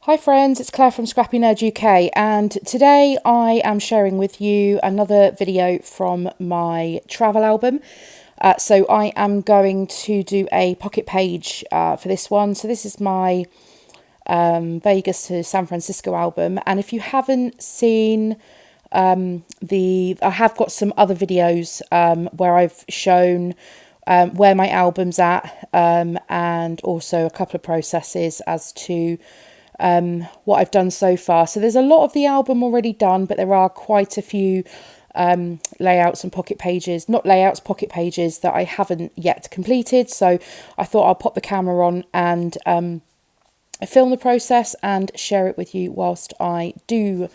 Hi friends, it's Claire from ScrappyNerdUK, and today I am sharing with you another video from my travel album. So I am going to do a pocket page for this one. So this is my Vegas to San Francisco album, and if you haven't seen I have got some other videos where I've shown where my album's at, and also a couple of processes as to what I've done so far. So there's a lot of the album already done, but there are quite a few layouts and pocket pages, not layouts, pocket pages that I haven't yet completed. So I thought I'll pop the camera on and film the process and share it with you whilst I do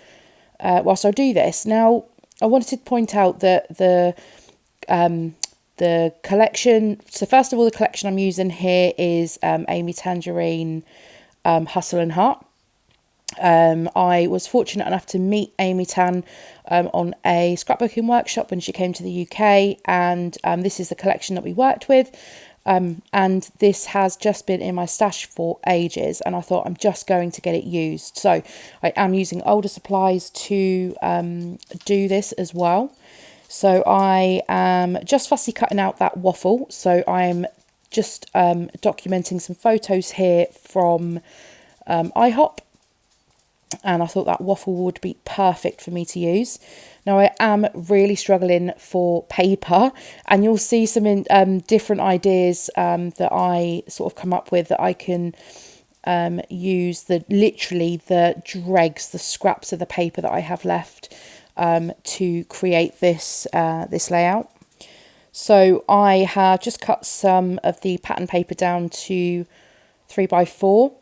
this. Now, I wanted to point out that the collection. So first of all, the collection I'm using here is Amy Tangerine. Hustle and Heart. I was fortunate enough to meet Amy Tan on a scrapbooking workshop when she came to the UK, and this is the collection that we worked with, and this has just been in my stash for ages, and I thought I'm just going to get it used. So I am using older supplies to do this as well. So I am just fussy cutting out that waffle. So I'm just documenting some photos here from IHOP, and I thought that waffle would be perfect for me to use. Now I am really struggling for paper, and you'll see some different ideas that I sort of come up with that I can use literally the dregs, the scraps of the paper that I have left to create this layout. So I have just cut some of the pattern paper down to 3x4.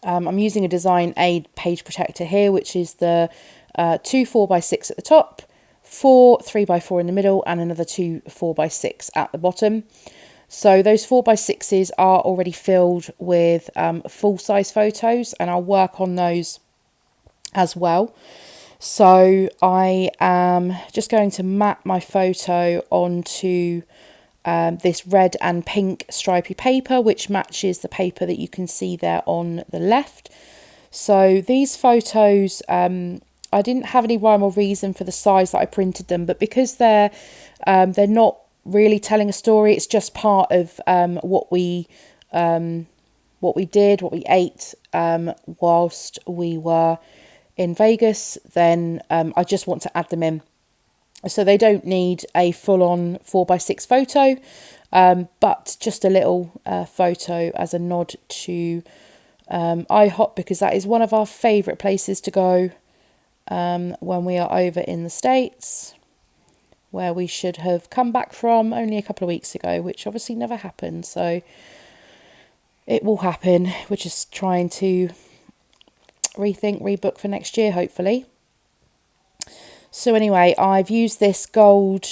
I'm using a Design Aid page protector here, which is the 2 4x6 at the top, 4 3x4 in the middle, and another 2 4x6 at the bottom. So those 4x6s are already filled with full-size photos, and I'll work on those as well. So I am just going to map my photo onto this red and pink stripy paper, which matches the paper that you can see there on the left. So these photos, I didn't have any rhyme or reason for the size that I printed them, but because they're not really telling a story, it's just part of what we did, what we ate whilst we were in Vegas, then I just want to add them in. So they don't need a full-on 4x6 photo, but just a little photo as a nod to IHOP, because that is one of our favourite places to go when we are over in the States, where we should have come back from only a couple of weeks ago, which obviously never happened. So it will happen. We're just trying to rebook for next year, hopefully. So anyway, I've used this gold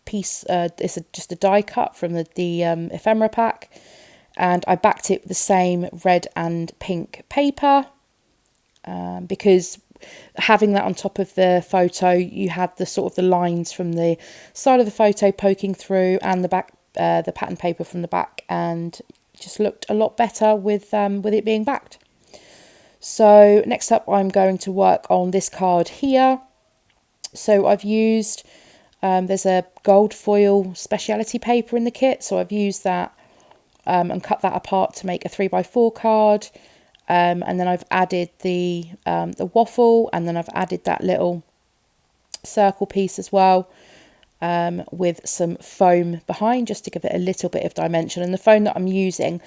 piece. It's just a die cut from the ephemera pack, and I backed it with the same red and pink paper because having that on top of the photo, you had the sort of the lines from the side of the photo poking through, and the back, the pattern paper from the back, and it just looked a lot better with it being backed. So next up, I'm going to work on this card here. So I've used, there's a gold foil speciality paper in the kit. So I've used that and cut that apart to make a 3x4 card. And then I've added the waffle, and then I've added that little circle piece as well, with some foam behind, just to give it a little bit of dimension. And the foam that I'm using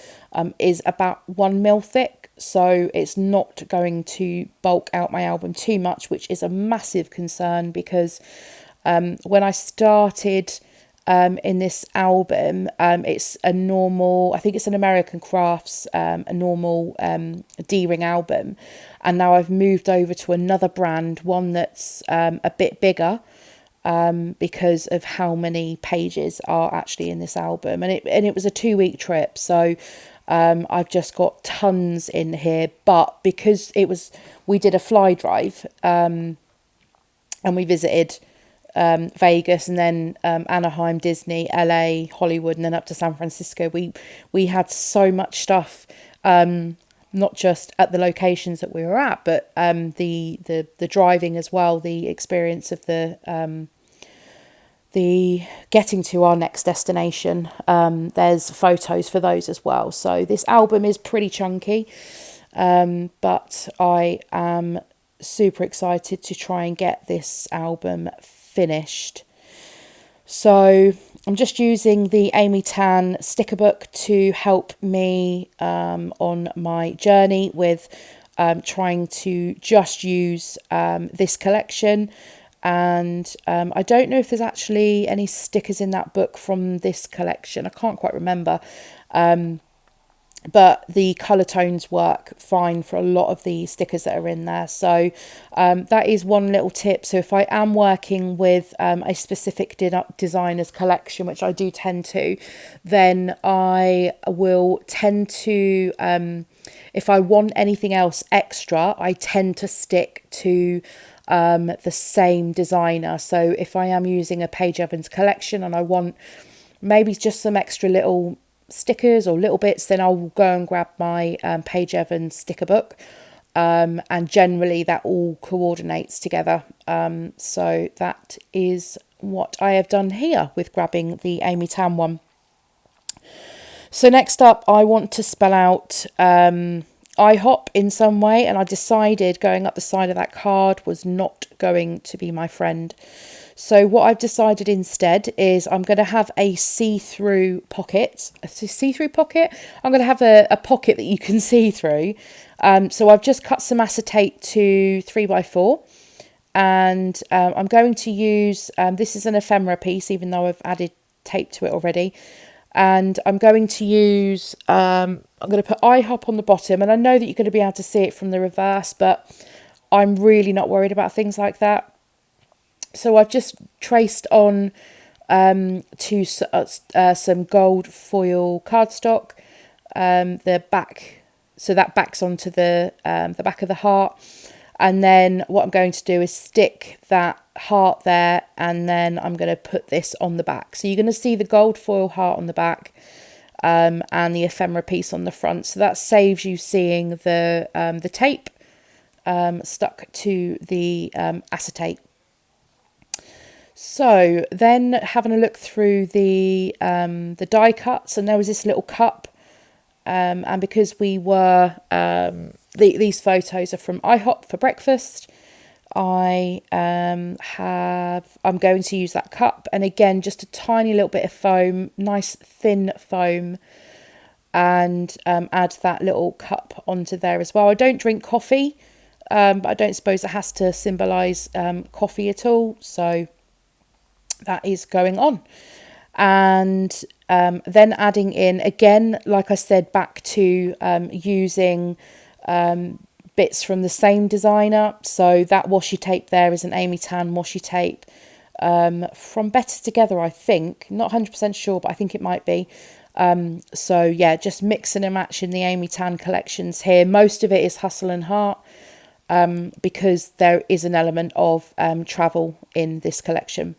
is about 1 mil thick, so it's not going to bulk out my album too much, which is a massive concern, because when I started in this album, it's a normal, I think it's an American Crafts, a normal D-ring album, and now I've moved over to another brand, one that's a bit bigger, because of how many pages are actually in this album, and it was a 2-week trip, so I've just got tons in here. But because we did a fly drive, and we visited Vegas, and then Anaheim, Disney, LA, Hollywood, and then up to San Francisco, we had so much stuff not just at the locations that we were at, but the driving as well, the experience of the getting to our next destination. There's photos for those as well. So this album is pretty chunky, but I am super excited to try and get this album finished. So I'm just using the Amy Tan sticker book to help me on my journey with trying to just use this collection. And I don't know if there's actually any stickers in that book from this collection. I can't quite remember. But the colour tones work fine for a lot of the stickers that are in there. So that is one little tip. So if I am working with a specific designer's collection, which I do tend to, then I will tend to, if I want anything else extra, I tend to stick to the same designer. So if I am using a Paige Evans collection and I want maybe just some extra little stickers or little bits, then I'll go and grab my Paige Evans sticker book, and generally that all coordinates together. So that is what I have done here with grabbing the Amy Tan one. So next up, I want to spell out IHOP in some way, and I decided going up the side of that card was not going to be my friend. So what I've decided instead is I'm going to have a see-through pocket. A see-through pocket? I'm going to have a pocket that you can see through. So I've just cut some acetate to 3x4. And I'm going to use, this is an ephemera piece, even though I've added tape to it already. And I'm going to use, I'm going to put IHOP on the bottom. And I know that you're going to be able to see it from the reverse, but I'm really not worried about things like that. So I've just traced on to some gold foil cardstock, the back, so that backs onto the back of the heart. And then what I'm going to do is stick that heart there, and then I'm going to put this on the back. So you're going to see the gold foil heart on the back, and the ephemera piece on the front. So that saves you seeing the tape stuck to the acetate. So then having a look through the die cuts, and there was this little cup, and because we were these photos are from IHOP for breakfast, I'm going to use that cup, and again just a tiny little bit of foam, nice thin foam, and add that little cup onto there as well. I don't drink coffee, but I don't suppose it has to symbolise coffee at all, so that is going on. And then adding in, again, like I said, back to using bits from the same designer. So that washi tape there is an Amy Tan washi tape from Better Together, I think. Not 100% sure, but I think it might be. So yeah, just mixing and matching the Amy Tan collections here. Most of it is Hustle and Heart, because there is an element of travel in this collection.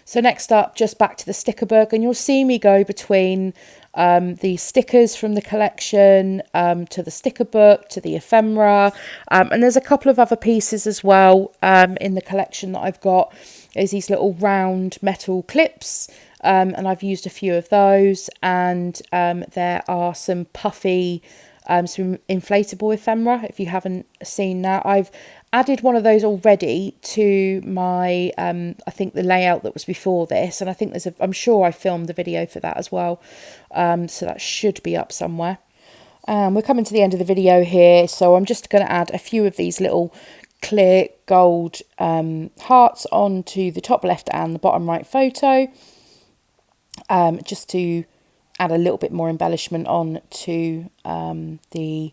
So next up, just back to the sticker book, and you'll see me go between the stickers from the collection to the sticker book, to the ephemera, and there's a couple of other pieces as well in the collection that I've got. There's these little round metal clips, and I've used a few of those, and there are some puffy, some inflatable ephemera, if you haven't seen that. I've added one of those already to my, I think the layout that was before this, and I think I'm sure I filmed the video for that as well, so that should be up somewhere. We're coming to the end of the video here, so I'm just going to add a few of these little clear gold hearts onto the top left and the bottom right photo, just to add a little bit more embellishment onto the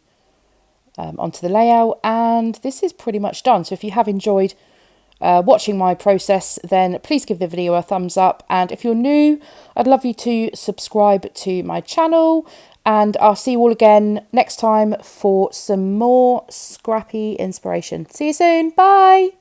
layout. And this is pretty much done. So if you have enjoyed watching my process, then please give the video a thumbs up, and if you're new, I'd love you to subscribe to my channel, and I'll see you all again next time for some more scrappy inspiration. See you soon. Bye.